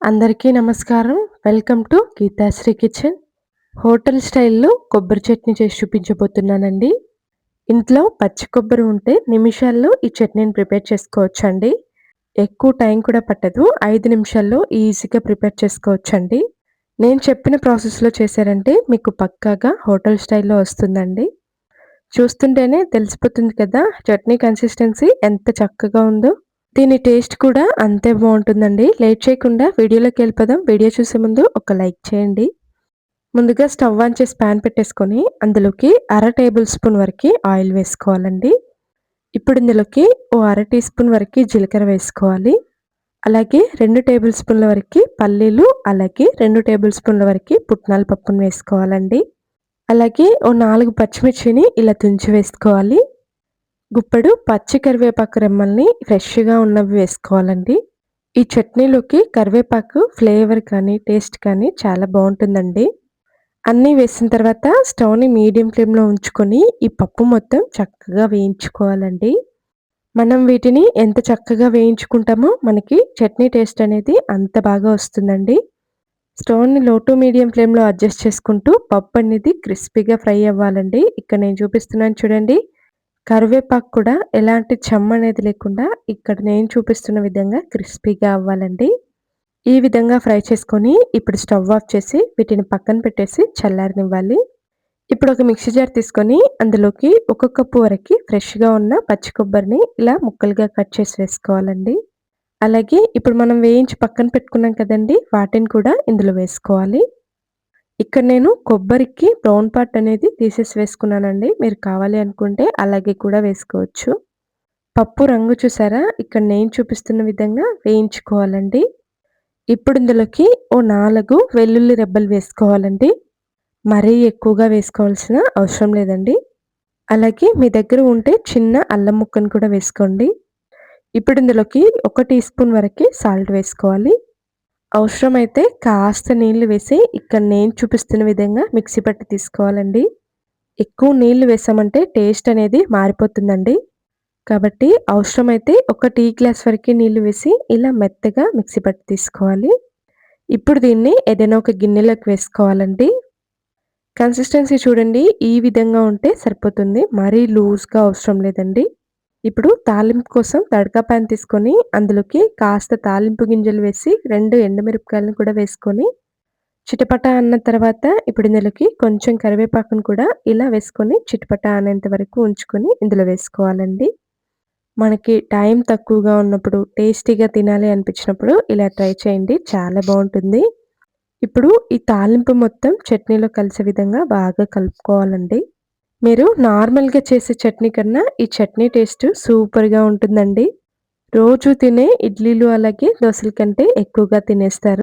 అందరికీ నమస్కారం. Welcome to Geethasri kitchen. Hotel స్టైల్‌లో కొబ్బరి చట్నీ చేసి చూపించబోతున్నానండి. ఇంట్లో పచ్చి కొబ్బరి ఉంటే నిమిషాల్లో ఈ చట్నీని ప్రిపేర్ చేసుకోవచ్చండి. ఎక్కువ టైం కూడా పట్టదు. 5 నిమిషాల్లో ఈజీగా ప్రిపేర్ చేసుకోవచ్చండి. నేను చెప్పిన ప్రాసెస్‌లో చేశారంటే మీకు పక్కాగా హోటల్ స్టైల్‌లో వస్తుందండి. చూస్తుంటేనే తెలిసిపోతుంది కదా! చట్నీ కన్సిస్టెన్సీ ఎంత చక్కగా ఉందో. దీని టేస్ట్ కూడా అంతే బావుంటుందండి. లేట్ చేయకుండా వీడియోలోకెళ్ళిపోదాం. వీడియో చూసే ముందు ఒక లైక్ చేయండి. ముందుగా స్టవ్ ఆన్ చేసి పాన్ పెట్టేసుకొని, అందులోకి టేబుల్ స్పూన్ వరకి ఆయిల్ వేసుకోవాలండి. ఇప్పుడు ఇందులోకి అర టీ స్పూన్ వరకి జీలకర్ర వేసుకోవాలి. అలాగే 2 టేబుల్ స్పూన్ల వరకి పల్లీలు, అలాగే 2 టేబుల్ స్పూన్ల వరకి పుట్నాల పప్పును వేసుకోవాలండి. అలాగే 4 పచ్చిమిర్చిని ఇలా తుంచి వేసుకోవాలి. గుప్పెడు పచ్చి కరివేపాకు రెమ్మల్ని ఫ్రెష్‌గా ఉన్నవి వేసుకోవాలండి. ఈ చట్నీలోకి కరివేపాకు ఫ్లేవర్ కానీ, టేస్ట్ కానీ చాలా బావుంటుందండి. అన్నీ వేసిన తర్వాత స్టవ్‌ని మీడియం ఫ్లేమ్‌లో ఉంచుకొని, ఈ పప్పు మొత్తం చక్కగా వేయించుకోవాలండి. మనం వీటిని ఎంత చక్కగా వేయించుకుంటామో, మనకి చట్నీ టేస్ట్ అనేది అంత బాగా వస్తుందండి. స్టవ్‌ని లో టు మీడియం ఫ్లేమ్‌లో అడ్జస్ట్ చేసుకుంటూ పప్పు అనేది క్రిస్పీగా ఫ్రై అవ్వాలండి. ఇక్కడ నేను చూపిస్తున్నాను చూడండి. కరివేపాకు కూడా ఎలాంటి చెమ్మనేది లేకుండా ఇక్కడ నేను చూపిస్తున్న విధంగా క్రిస్పీగా అవ్వాలండి. ఈ విధంగా ఫ్రై చేసుకొని ఇప్పుడు స్టవ్ ఆఫ్ చేసి వీటిని పక్కన పెట్టేసి చల్లారనివ్వాలి. ఇప్పుడు ఒక మిక్సీ జార్ తీసుకొని అందులోకి ఒక కప్పు వరకి ఫ్రెష్‌గా ఉన్న పచ్చి కొబ్బరిని ఇలా ముక్కలుగా కట్ చేసి వేసుకోవాలండి. అలాగే ఇప్పుడు మనం వేయించి పక్కన పెట్టుకున్నాం కదండీ! వాటిని కూడా ఇందులో వేసుకోవాలి. ఇక్కడ నేను కొబ్బరికి బ్రౌన్ పార్ట్ అనేది తీసేసి వేసుకున్నానండి. మీరు కావాలి అనుకుంటే అలాగే కూడా వేసుకోవచ్చు. పప్పు రంగు చూసారా? ఇక్కడ నేను చూపిస్తున్న విధంగా వేయించుకోవాలండి. ఇప్పుడు ఇందులోకి 4 వెల్లుల్లి రెబ్బలు వేసుకోవాలండి. మరీ ఎక్కువగా వేసుకోవాల్సిన అవసరం లేదండి. అలాగే మీ దగ్గర ఉంటే చిన్న అల్లం ముక్కను కూడా వేసుకోండి. ఇప్పుడు ఇందులోకి 1 టీ స్పూన్ వరకి సాల్ట్ వేసుకోవాలి. అవసరమైతే కాస్త నీళ్లు వేసి ఇక్కడ నేను చూపిస్తున్న విధంగా మిక్సీ పట్టి తీసుకోవాలండి. ఎక్కువ నీళ్లు వేసామంటే టేస్ట్ అనేది మారిపోతుందండి. కాబట్టి అవసరమైతే ఒక టీ గ్లాస్ వరకి నీళ్లు వేసి ఇలా మెత్తగా మిక్సీ పట్టి తీసుకోవాలి. ఇప్పుడు దీన్ని ఏదైనా ఒక గిన్నెలోకి వేసుకోవాలండి. కన్సిస్టెన్సీ చూడండి ఈ విధంగా ఉంటే సరిపోతుంది. మరీ లూజ్‌గా అవసరం లేదండి. ఇప్పుడు తాలింపు కోసం తడకా పాన్ తీసుకొని అందులోకి కాస్త తాలింపు గింజలు వేసి 2 ఎండుమిరపకాయలను కూడా వేసుకొని చిటపటా అన్న తర్వాత ఇప్పుడు ఇందులోకి కొంచెం కరివేపాకును కూడా ఇలా వేసుకొని చిటపటా అనేంత వరకు ఉంచుకొని ఇందులో వేసుకోవాలండి. మనకి టైం తక్కువగా ఉన్నప్పుడు టేస్టీగా తినాలి అనిపించినప్పుడు ఇలా ట్రై చేయండి. చాలా బావుంటుంది. ఇప్పుడు ఈ తాలింపు మొత్తం చట్నీలో కలిసే విధంగా బాగా కలుపుకోవాలండి. మీరు నార్మల్‌గా చేసే చట్నీ కన్నా ఈ చట్నీ టేస్ట్ సూపర్‌గా ఉంటుందండి. రోజు తినే ఇడ్లీలు అలాగే దోసల కంటే ఎక్కువగా తినేస్తారు.